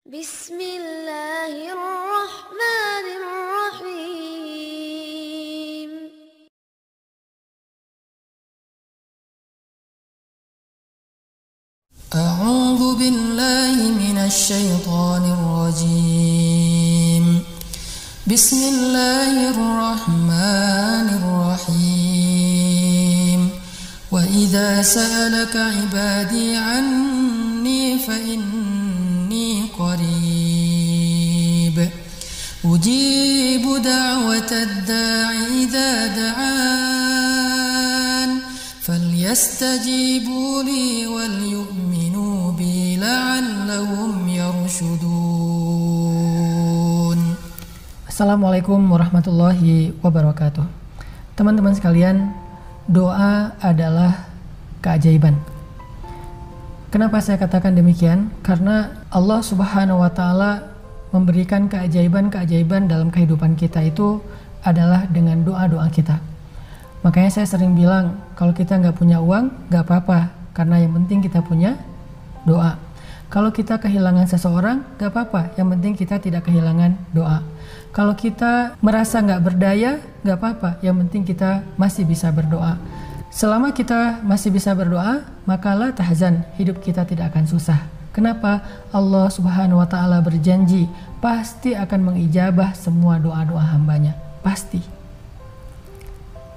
Bismillahirrahmanirrahim. A'udzu billahi minasy syaithanir rajim. Bismillahirrahmanirrahim. Wa idza sa'alaka 'ibadi 'anni fa inni qarib. Ujibu da'watad da'i idza da'an. Falyastajibu li wal yu'minu bi la'allahum yarshudun. Assalamualaikum warahmatullahi wabarakatuh. Teman-teman sekalian, doa adalah keajaiban. Kenapa saya katakan demikian? Karena Allah Subhanahu wa taala memberikan keajaiban-keajaiban dalam kehidupan kita itu adalah dengan doa-doa kita. Makanya saya sering bilang, kalau kita nggak punya uang, nggak apa-apa, karena yang penting kita punya doa. Kalau kita kehilangan seseorang, nggak apa-apa, yang penting kita tidak kehilangan doa. Kalau kita merasa nggak berdaya, nggak apa-apa, yang penting kita masih bisa berdoa. Selama kita masih bisa berdoa, maka la tahzan, hidup kita tidak akan susah. Kenapa? Allah Subhanahu wa taala berjanji pasti akan mengijabah semua doa-doa hambanya, pasti.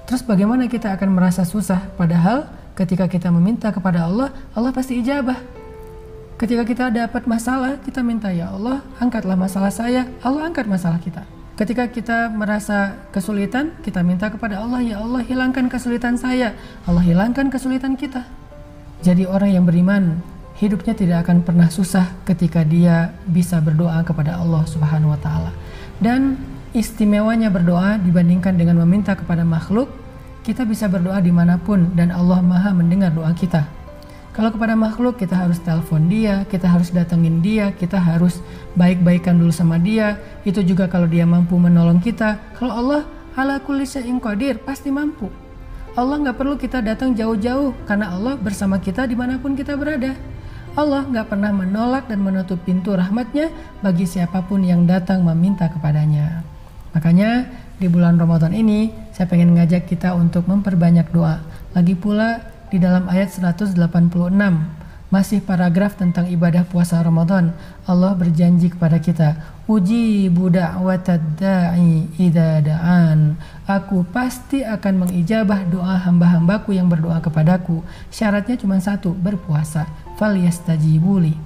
Terus bagaimana kita akan merasa susah? Padahal ketika kita meminta kepada Allah, Allah pasti ijabah. Ketika kita dapat masalah, kita minta, ya Allah, angkatlah masalah saya, Allah angkat masalah kita. Ketika kita merasa kesulitan, kita minta kepada Allah, ya Allah, hilangkan kesulitan saya, Allah hilangkan kesulitan kita. Jadi orang yang beriman, hidupnya tidak akan pernah susah ketika dia bisa berdoa kepada Allah Subhanahu wa taala. Dan istimewanya berdoa dibandingkan dengan meminta kepada makhluk, kita bisa berdoa dimanapun dan Allah Maha mendengar doa kita. Kalau kepada makhluk kita harus telepon dia, kita harus datengin dia, kita harus baik-baikan dulu sama dia. Itu juga kalau dia mampu menolong kita. Kalau Allah ala kulli syai'in qadir, pasti mampu. Allah nggak perlu kita datang jauh-jauh karena Allah bersama kita dimanapun kita berada. Allah nggak pernah menolak dan menutup pintu rahmatnya bagi siapapun yang datang meminta kepadanya. Makanya di bulan Ramadan ini saya pengen ngajak kita untuk memperbanyak doa. Lagi pula di dalam ayat 186 masih paragraf tentang ibadah puasa Ramadan, Allah berjanji kepada kita, ujibu da'watad da'i idza da'an. Aku pasti akan mengijabah doa hamba-hambaku yang berdoa kepadaku. Syaratnya cuma satu, berpuasa. Falyastajibuli.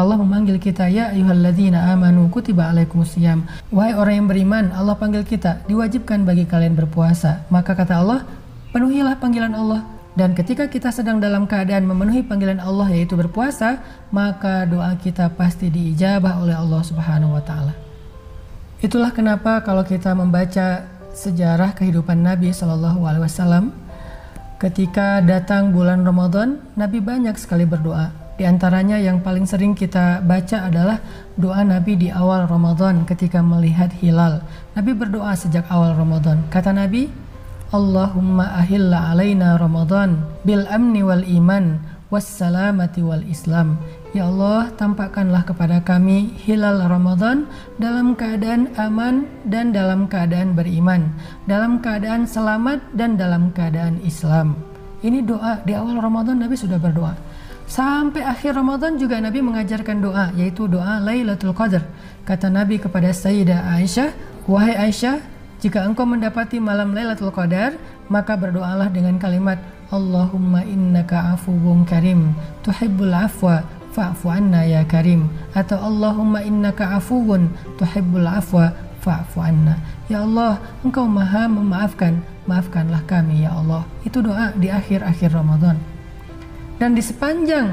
Allah memanggil kita, ya ayyuhalladzina amanu kutiba alaikumusiyam. Wahai orang yang beriman, Allah panggil kita, diwajibkan bagi kalian berpuasa. Maka kata Allah, penuhilah panggilan Allah. Dan ketika kita sedang dalam keadaan memenuhi panggilan Allah yaitu berpuasa, maka doa kita pasti diijabah oleh Allah Subhanahu wa taala. Itulah kenapa kalau kita membaca sejarah kehidupan Nabi SAW, ketika datang bulan Ramadan, Nabi banyak sekali berdoa. Di antaranya yang paling sering kita baca adalah doa Nabi di awal Ramadan ketika melihat hilal. Nabi berdoa sejak awal Ramadan. Kata Nabi, Allahumma ahilla alaina Ramadan bil amni wal iman was salamati wal islam. Ya Allah, tampakkanlah kepada kami hilal Ramadan dalam keadaan aman dan dalam keadaan beriman, dalam keadaan selamat dan dalam keadaan Islam. Ini doa di awal Ramadan Nabi sudah berdoa. Sampai akhir Ramadan juga Nabi mengajarkan doa, yaitu doa Lailatul Qadar. Kata Nabi kepada Sayyidah Aisyah, wahai Aisyah, jika engkau mendapati malam Lailatul Qadar, maka berdoalah dengan kalimat Allahumma innaka afuwun karim tuhibbul afwa fa'fu anna ya karim, atau Allahumma innaka afuwun tuhibbul afwa fa'fu anna. Ya Allah, engkau maha memaafkan, maafkanlah kami ya Allah. Itu doa di akhir-akhir Ramadan. Dan di sepanjang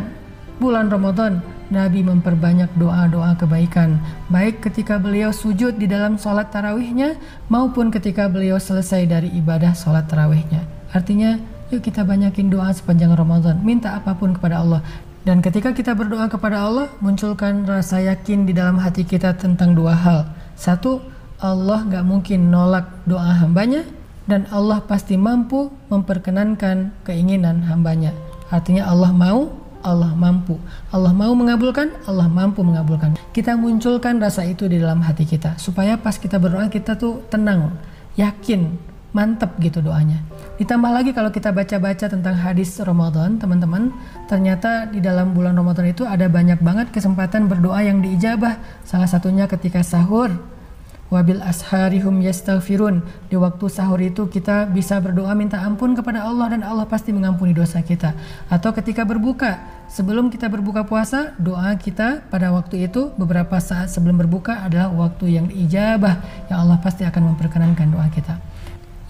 bulan Ramadan, Nabi memperbanyak doa-doa kebaikan, baik ketika beliau sujud di dalam sholat tarawihnya maupun ketika beliau selesai dari ibadah sholat tarawihnya. Artinya, yuk kita banyakin doa sepanjang Ramadan, minta apapun kepada Allah. Dan ketika kita berdoa kepada Allah, munculkan rasa yakin di dalam hati kita tentang dua hal. Satu, Allah gak mungkin nolak doa hambanya, dan Allah pasti mampu memperkenankan keinginan hambanya. Artinya Allah mau, Allah mampu. Allah mau mengabulkan, Allah mampu mengabulkan. Kita munculkan rasa itu di dalam hati kita, supaya pas kita berdoa kita tuh tenang, yakin, mantep gitu doanya. Ditambah lagi kalau kita baca-baca tentang hadis Ramadan, teman-teman, ternyata di dalam bulan Ramadan itu ada banyak banget kesempatan berdoa yang diijabah. Salah satunya ketika sahur. Wabil asharihum yastaghfirun. Di waktu sahur itu kita bisa berdoa minta ampun kepada Allah dan Allah pasti mengampuni dosa kita. Atau ketika berbuka, sebelum kita berbuka puasa, doa kita pada waktu itu beberapa saat sebelum berbuka adalah waktu yang diijabah, yang Allah pasti akan memperkenankan doa kita.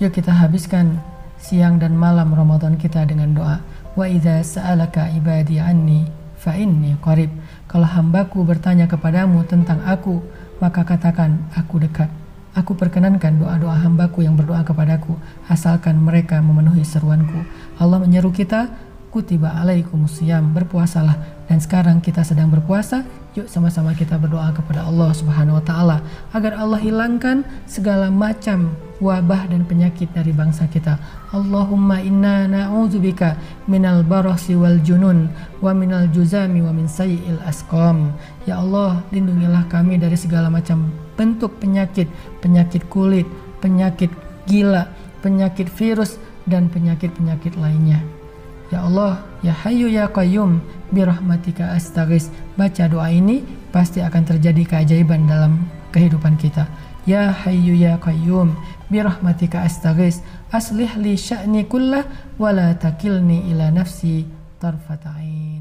Yuk kita habiskan siang dan malam Ramadan kita dengan doa. Wa idza sa'alaka ibadi anni fa inni qarib. Kalau hambaku bertanya kepadamu tentang aku, maka katakan aku dekat. Aku perkenankan doa-doa hambaku yang berdoa kepadaku, asalkan mereka memenuhi seruanku. Allah menyeru kita, kutiba alaikumusiyam, berpuasalah. Dan sekarang kita sedang berpuasa, yuk sama-sama kita berdoa kepada Allah Subhanahu wa taala agar Allah hilangkan segala macam wabah dan penyakit dari bangsa kita. Allahumma inna na'udzubika minal barasi wal junun wa minal juzami wa min sayyi'il asqam. Ya Allah, lindungilah kami dari segala macam bentuk penyakit, penyakit kulit, penyakit gila, penyakit virus dan penyakit-penyakit lainnya. Ya Allah, ya Hayyu ya Qayyum, birahmatika astaghis. Baca doa ini pasti akan terjadi keajaiban dalam kehidupan kita. Ya Hayyu ya Qayyum, birahmatika astaghis, aslih li sya'ni kullah wa la takilni ila nafsi tarfata ain.